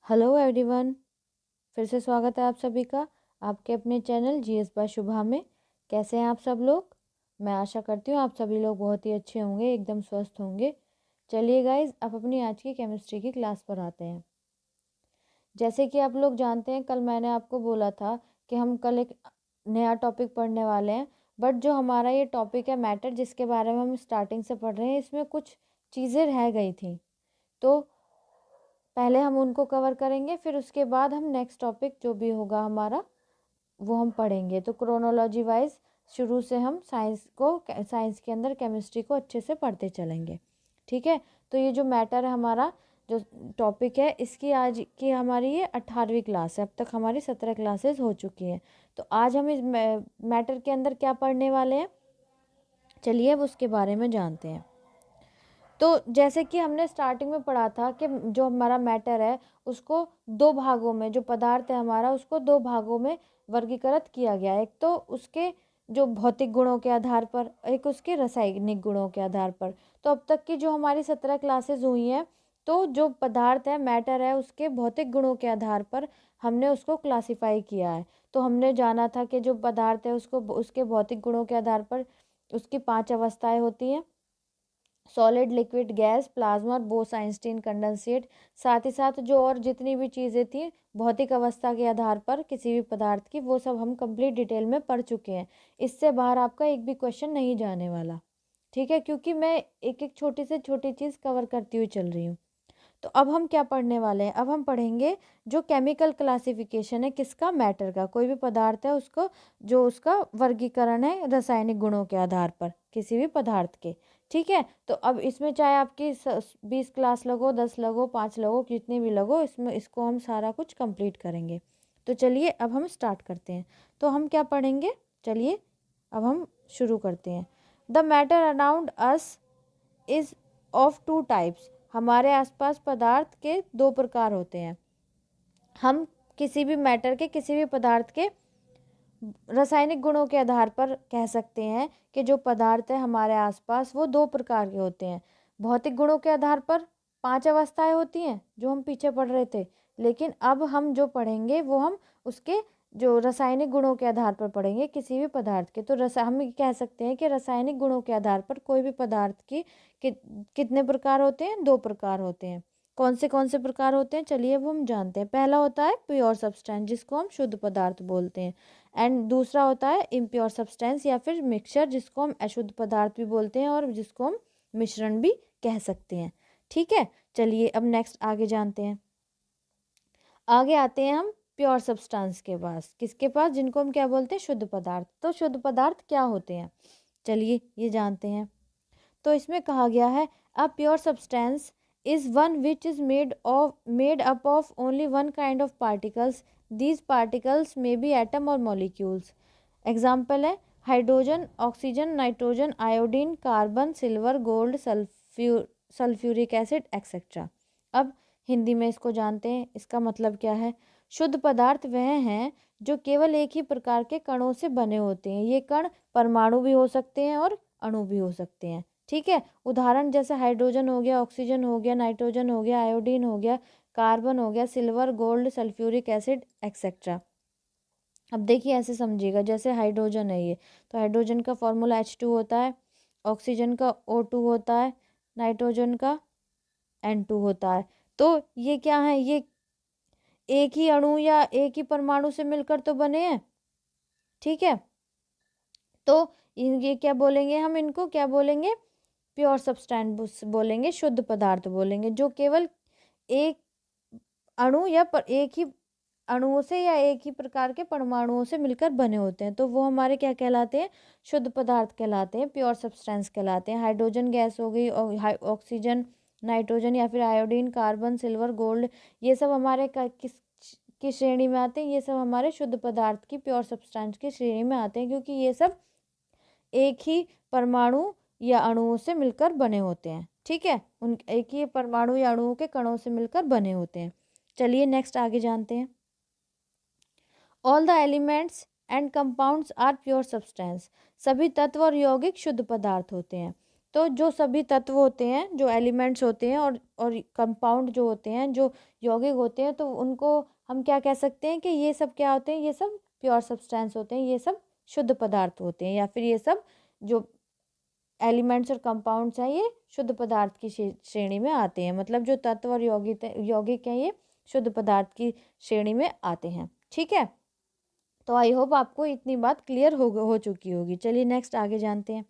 Hello everyone. फिर से स्वागत है आप सभी का आपके अपने चैनल जीएस बाय शुभा में। कैसे हैं आप सब लोग? मैं आशा करती हूँ आप सभी लोग बहुत ही अच्छे होंगे, एकदम स्वस्थ होंगे। चलिए गाइज, अब अपनी आज की केमिस्ट्री की क्लास पर आते हैं। जैसे कि आप लोग जानते हैं, कल मैंने आपको बोला था कि हम कल एक नया टॉपिक पढ़ने वाले हैं। बट जो हमारा ये टॉपिक है मैटर, जिसके बारे में हम स्टार्टिंग से पढ़ रहे हैं, इसमें कुछ चीज़ें रह गई थी। तो पहले हम उनको कवर करेंगे, फिर उसके बाद हम नेक्स्ट टॉपिक जो भी होगा हमारा वो हम पढ़ेंगे। तो क्रोनोलॉजी वाइज शुरू से हम साइंस के अंदर केमिस्ट्री को अच्छे से पढ़ते चलेंगे। ठीक है। तो ये जो मैटर है हमारा, जो टॉपिक है, इसकी आज की हमारी ये 18वीं क्लास है। अब तक हमारी 17 क्लासेस हो चुकी हैं। तो आज हम इस मैटर के अंदर क्या पढ़ने वाले हैं, चलिए अब उसके बारे में जानते हैं। तो जैसे कि हमने स्टार्टिंग में पढ़ा था कि जो हमारा मैटर है उसको दो भागों में, जो पदार्थ है हमारा उसको दो भागों में वर्गीकृत किया गया है। एक तो उसके जो भौतिक गुणों के आधार पर, एक उसके रासायनिक गुणों के आधार पर। तो अब तक की जो हमारी 17 क्लासेस हुई हैं, तो जो पदार्थ है, मैटर है, उसके भौतिक गुणों के आधार पर हमने उसको क्लासिफाई किया है। तो हमने जाना था कि जो पदार्थ है उसको उसके भौतिक गुणों के आधार पर उसकी 5 अवस्थाएं होती हैं: सॉलिड, लिक्विड, गैस, प्लाज्मा और बोस-आइंस्टीन कंडेंसेट। साथ ही साथ जो और जितनी भी चीज़ें थी भौतिक अवस्था के आधार पर किसी भी पदार्थ की, वो सब हम कंप्लीट डिटेल में पढ़ चुके हैं। इससे बाहर आपका एक भी क्वेश्चन नहीं जाने वाला। ठीक है, क्योंकि मैं एक एक छोटी से छोटी चीज़ कवर करती हुई चल रही हूँ। तो अब हम क्या पढ़ने वाले हैं? अब हम पढ़ेंगे जो केमिकल क्लासिफिकेशन है किसका, मैटर का। कोई भी पदार्थ है उसको, जो उसका वर्गीकरण है रासायनिक गुणों के आधार पर किसी भी पदार्थ के। ठीक है। तो अब इसमें चाहे आपकी 20 क्लास लगो, 10 लगो, 5 लगो, जितनी भी लगो, इसमें इसको हम सारा कुछ कंप्लीट करेंगे। तो चलिए अब हम स्टार्ट करते हैं। तो हम क्या पढ़ेंगे, चलिए अब हम शुरू करते हैं। The matter around us is of two types. हमारे आसपास पदार्थ के दो प्रकार होते हैं। हम किसी भी मैटर के, किसी भी पदार्थ के रासायनिक गुणों के आधार पर कह सकते हैं कि जो पदार्थ है हमारे आसपास वो दो प्रकार के होते हैं। भौतिक गुणों के आधार पर 5 अवस्थाएं होती हैं जो हम पीछे पढ़ रहे थे, लेकिन अब हम जो पढ़ेंगे वो हम उसके जो रासायनिक गुणों के आधार पर पढ़ेंगे किसी भी पदार्थ के। तो हम ये कह सकते हैं कि रासायनिक गुणों के आधार पर कोई भी पदार्थ की कितने प्रकार होते हैं? 2 प्रकार होते हैं। कौन से प्रकार होते हैं, चलिए अब हम जानते हैं। पहला होता है प्योर सब्सटेंस, जिसको हम शुद्ध पदार्थ बोलते हैं। एंड दूसरा होता है इम्प्योर सब्सटेंस या फिर मिक्सचर, जिसको हम अशुद्ध पदार्थ भी बोलते हैं और जिसको हम मिश्रण भी कह सकते हैं। ठीक है, चलिए अब नेक्स्ट आगे जानते हैं। आगे आते हैं हम प्योर सब्सटेंस के पास। किसके पास? जिनको हम क्या बोलते हैं? शुद्ध पदार्थ। तो शुद्ध पदार्थ क्या होते हैं, चलिए ये जानते हैं। तो इसमें कहा गया है a pure substance is one which is made up of only one kind of particles. These particles में बी एटम और मॉलिक्यूल्स। एग्जाम्पल है hydrogen, oxygen, nitrogen, iodine, carbon, silver, gold, sulphuric acid etcetera. अब हिंदी में इसको जानते हैं, इसका मतलब क्या है। शुद्ध पदार्थ वह हैं जो केवल एक ही प्रकार के कणों से बने होते हैं। ये कण परमाणु भी हो सकते हैं और अणु भी हो सकते हैं। ठीक है। उदाहरण जैसे हाइड्रोजन हो गया, ऑक्सीजन हो गया, नाइट्रोजन हो गया, आयोडीन हो गया, कार्बन हो गया, silver, gold, sulphuric acid etcetera. अब देखिए ऐसे समझिएगा, जैसे हाइड्रोजन है ये, तो हाइड्रोजन का फॉर्मूला H2 होता है, ऑक्सीजन का O2 होता है, नाइट्रोजन का N2 होता है। तो ये क्या है? ये एक ही अणु या एक ही परमाणु से मिलकर तो बने हैं। ठीक है। तो ये क्या बोलेंगे, हम इनको क्या बोलेंगे? प्योर सब्सटेंस बोलेंगे, शुद्ध पदार्थ बोलेंगे, जो केवल एक अणु या एक ही अणुओं से या एक ही प्रकार के परमाणुओं से मिलकर बने होते हैं। तो वो हमारे क्या कहलाते हैं? शुद्ध पदार्थ कहलाते हैं, प्योर सब्सटेंस कहलाते हैं। हाइड्रोजन गैस हो गई, ऑक्सीजन, नाइट्रोजन या फिर आयोडीन, कार्बन, सिल्वर, गोल्ड, ये सब हमारे किस की श्रेणी में आते हैं? ये सब हमारे शुद्ध पदार्थ की, प्योर सब्सटेंस की श्रेणी में आते हैं, क्योंकि ये सब एक ही परमाणु या अणुओं से मिलकर बने होते हैं। ठीक है, उन एक ही परमाणु या अणुओं के कणों से मिलकर बने होते हैं। चलिए नेक्स्ट आगे जानते हैं। All the elements and compounds are pure substance. सभी तत्व और यौगिक शुद्ध पदार्थ होते हैं। तो जो सभी तत्व होते हैं, जो एलिमेंट्स होते हैं और कंपाउंड जो होते हैं, जो यौगिक होते हैं, तो उनको हम क्या कह सकते हैं कि ये सब क्या होते हैं, ये सब प्योर सब्सटेंस होते हैं, ये सब शुद्ध पदार्थ होते हैं, या फिर ये सब जो एलिमेंट्स और कंपाउंड्स हैं ये शुद्ध पदार्थ की श्रेणी में आते हैं। मतलब जो तत्व और यौगिक हैं ये शुद्ध पदार्थ की श्रेणी में आते हैं। ठीक है, तो आई होप आपको इतनी बात क्लियर हो चुकी होगी। चलिए नेक्स्ट आगे जानते हैं।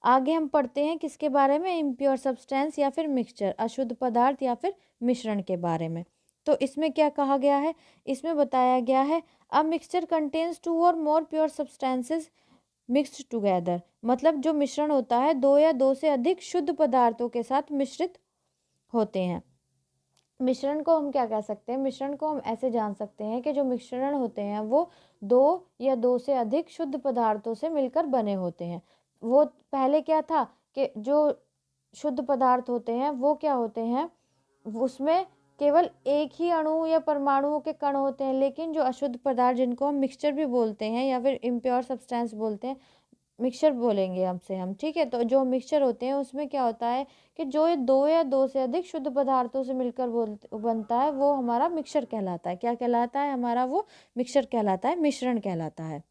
आगे हम पढ़ते हैं किसके बारे में, इम्प्योर सब्सटेंस या फिर मिक्सचर, अशुद्ध पदार्थ या फिर मिश्रण के बारे में। तो इसमें क्या कहा गया है, इसमें बताया गया है अ मिक्सचर कंटेन्स टू और मोर प्योर सब्सटेंसेस मिक्स्ड टुगेदर। मतलब जो मिश्रण होता है दो या दो से अधिक शुद्ध पदार्थों के साथ मिश्रित होते हैं। मिश्रण को हम क्या कह सकते हैं, मिश्रण को हम ऐसे जान सकते हैं कि जो मिश्रण होते हैं वो दो या दो से अधिक शुद्ध पदार्थों से मिलकर बने होते हैं। वो पहले क्या था कि जो शुद्ध पदार्थ होते हैं वो क्या होते हैं, उसमें केवल एक ही अणु या परमाणुओं के कण होते हैं। लेकिन जो अशुद्ध पदार्थ, जिनको हम मिक्सचर भी बोलते हैं या फिर इम्प्योर सब्सटेंस बोलते हैं, मिक्सचर बोलेंगे हमसे हम, ठीक है। तो जो मिक्सचर होते हैं उसमें क्या होता है कि जो ये दो या दो से अधिक शुद्ध पदार्थों से मिलकर बनता है वो हमारा मिक्सचर कहलाता है। क्या कहलाता है हमारा, वो मिक्सचर कहलाता है, मिश्रण कहलाता है।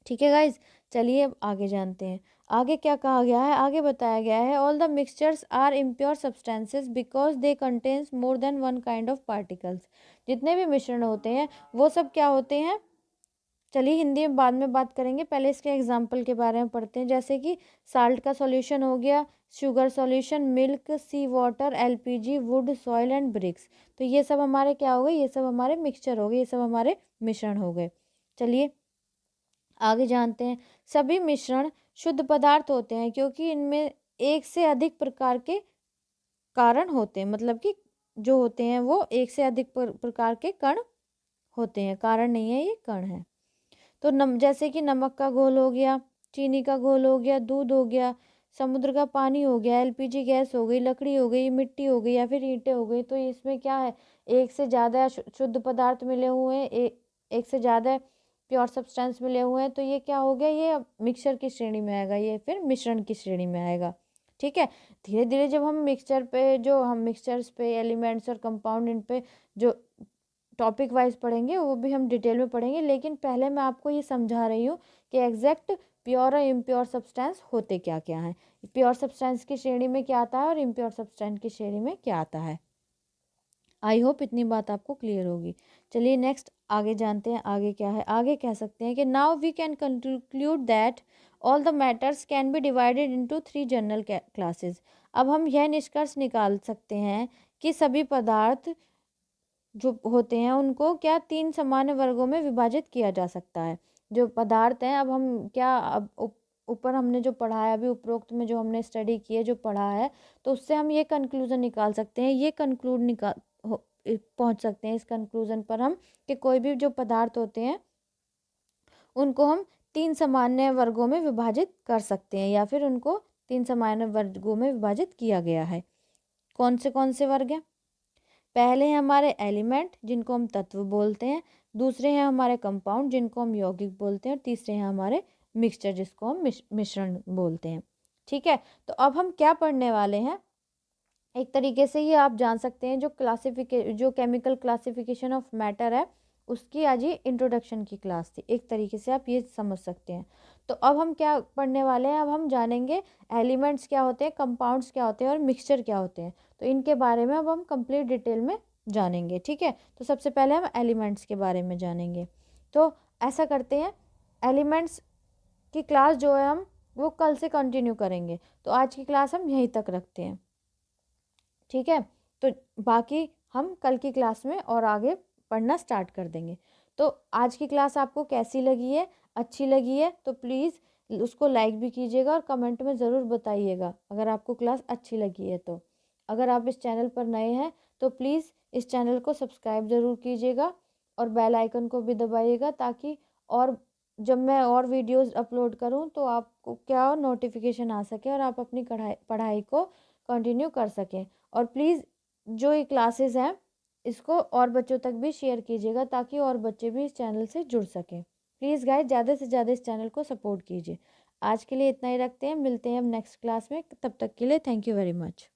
ठीक है गाइज, चलिए अब आगे जानते हैं। आगे क्या कहा गया है, आगे बताया गया है all the mixtures are impure substances because they contains more than one kind of particles. जितने भी मिश्रण होते हैं वो सब क्या होते हैं, चलिए हिंदी में बाद में बात करेंगे, पहले इसके एग्जाम्पल के बारे में पढ़ते हैं। जैसे कि साल्ट का सॉल्यूशन हो गया, sugar solution, milk, sea water, LPG, wood, soil and bricks. तो ये सब हमारे क्या हो गए, ये सब हमारे मिक्सचर हो गए, ये सब हमारे मिश्रण हो गए। चलिए आगे जानते हैं। सभी मिश्रण शुद्ध पदार्थ होते हैं क्योंकि इनमें एक से अधिक प्रकार के कारण होते हैं। मतलब कि जो होते हैं वो एक से अधिक प्रकार के कण होते हैं, कारण नहीं है, ये कण है। तो जैसे कि नमक का घोल हो गया, चीनी का घोल हो गया, दूध हो गया, समुद्र का पानी हो गया, एलपीजी गैस हो गई, लकड़ी हो गई, मिट्टी हो गई या फिर ईंटें हो गई। तो इसमें क्या है, एक से ज़्यादा शुद्ध पदार्थ मिले हुए हैं, एक से ज़्यादा प्योर सब्सटेंस मिले हुए हैं। तो ये क्या हो गया, ये मिक्सचर की श्रेणी में आएगा, ये फिर मिश्रण की श्रेणी में आएगा। ठीक है, धीरे धीरे जब हम मिक्सचर्स पे एलिमेंट्स और कंपाउंड, इन पे जो टॉपिक वाइज पढ़ेंगे वो भी हम डिटेल में पढ़ेंगे। लेकिन पहले मैं आपको ये समझा रही हूँ कि एग्जैक्ट प्योर और इम्प्योर सब्सटेंस होते क्या क्या हैं, प्योर सब्सटेंस की श्रेणी में क्या आता है और इम्प्योर सब्सटेंस की श्रेणी में क्या आता है। आई होप इतनी बात आपको क्लियर होगी। चलिए नेक्स्ट आगे जानते हैं। आगे क्या है, आगे कह सकते हैं कि now we can conclude that all the matters can be divided into 3 general classes. अब हम यह निष्कर्ष निकाल सकते हैं कि सभी पदार्थ जो होते हैं उनको क्या 3 सामान्य वर्गों में विभाजित किया जा सकता है। जो पदार्थ हैं, अब हम क्या, अब ऊपर हमने जो पढ़ा है, अभी उपरोक्त में जो हमने स्टडी की है, जो पढ़ा है, तो उससे हम ये कंक्लूजन निकाल सकते हैं, ये पहुंच सकते हैं इस कंक्लूजन पर हम कि कोई भी जो पदार्थ होते हैं उनको हम 3 सामान्य वर्गों में विभाजित कर सकते हैं, या फिर उनको 3 सामान्य वर्गों में विभाजित किया गया है। कौन से वर्ग हैं, पहले हैं हमारे एलिमेंट जिनको हम तत्व बोलते हैं, दूसरे हैं हमारे कंपाउंड जिनको हम यौगिक बोलते हैं, और तीसरे हैं हमारे मिक्सचर जिसको हम मिश्रण बोलते हैं। ठीक है, तो अब हम क्या पढ़ने वाले हैं, एक तरीके से ये आप जान सकते हैं जो केमिकल क्लासिफिकेशन ऑफ मैटर है उसकी आज ये इंट्रोडक्शन की क्लास थी, एक तरीके से आप ये समझ सकते हैं। तो अब हम क्या पढ़ने वाले हैं, अब हम जानेंगे एलिमेंट्स क्या होते हैं, कंपाउंड्स क्या होते हैं और मिक्सचर क्या होते हैं। तो इनके बारे में अब हम कंप्लीट डिटेल में जानेंगे। ठीक है, तो सबसे पहले हम एलिमेंट्स के बारे में जानेंगे। तो ऐसा करते हैं, एलिमेंट्स की क्लास जो है हम वो कल से कंटिन्यू करेंगे, तो आज की क्लास हम यहीं तक रखते हैं। ठीक है, तो बाकी हम कल की क्लास में और आगे पढ़ना स्टार्ट कर देंगे। तो आज की क्लास आपको कैसी लगी है, अच्छी लगी है तो प्लीज़ उसको लाइक भी कीजिएगा और कमेंट में ज़रूर बताइएगा अगर आपको क्लास अच्छी लगी है तो। अगर आप इस चैनल पर नए हैं तो प्लीज़ इस चैनल को सब्सक्राइब ज़रूर कीजिएगा और बेल आइकन को भी दबाइएगा, ताकि और जब मैं और वीडियोस अपलोड करूं तो आपको क्या नोटिफिकेशन आ सके और आप अपनी पढ़ाई को कंटिन्यू कर सकें। और प्लीज़ जो ये क्लासेस हैं इसको और बच्चों तक भी शेयर कीजिएगा ताकि और बच्चे भी इस चैनल से जुड़ सकें। प्लीज़ गाइस ज़्यादा से ज़्यादा इस चैनल को सपोर्ट कीजिए। आज के लिए इतना ही रखते हैं, मिलते हैं अब नेक्स्ट क्लास में। तब तक के लिए थैंक यू वेरी मच।